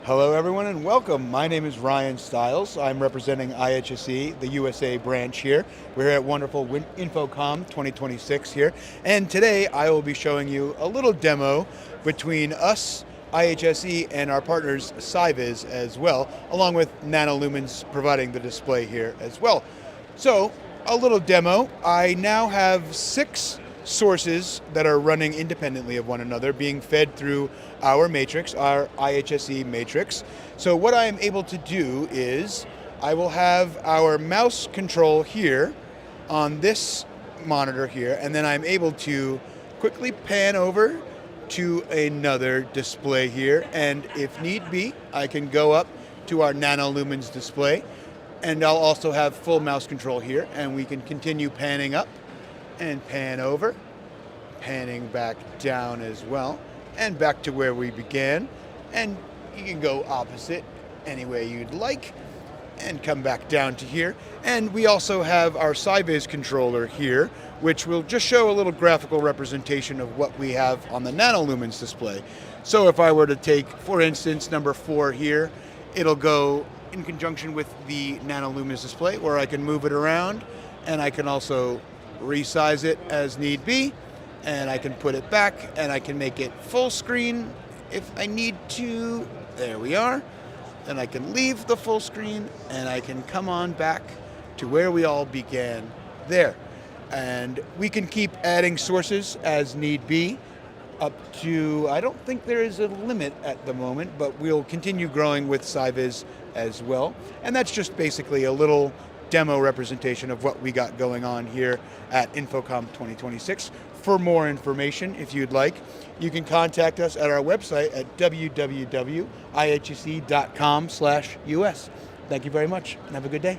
Hello everyone and welcome. My name is Ryan Stiles. I'm representing IHSE, the USA branch here. We're at wonderful InfoComm 2026 here. And today I will be showing you a little demo between us, IHSE, and our partners rAVe as well, along with Nanolumens providing the display here as well. So, a little demo. I now have 6 sources that are running independently of one another, being fed through our matrix, our IHSE matrix. So what I am able to do is I will have our mouse control here on this monitor here, and then I'm able to quickly pan over to another display here, and if need be, I can go up to our Nanolumens display, and I'll also have full mouse control here, and we can continue panning up and pan over, panning back down as well, and back to where we began. And you can go opposite any way you'd like, and come back down to here. And we also have our rAVe controller here, which will just show a little graphical representation of what we have on the Nanolumens display. So if I were to take, for instance, number 4 here, it'll go in conjunction with the Nanolumens display, where I can move it around, and I can also resize it as need be, and I can put it back, and I can make it full screen if I need to. There we are. Then I can leave the full screen, and I can come on back to where we all began there. And we can keep adding sources as need be up to, I don't think there is a limit at the moment, but we'll continue growing with rAVe as well. And that's just basically a little demo representation of what we got going on here at InfoComm 2026. For more information, if you'd like, you can contact us at our website at www.ihse.com/us. Thank you very much and have a good day.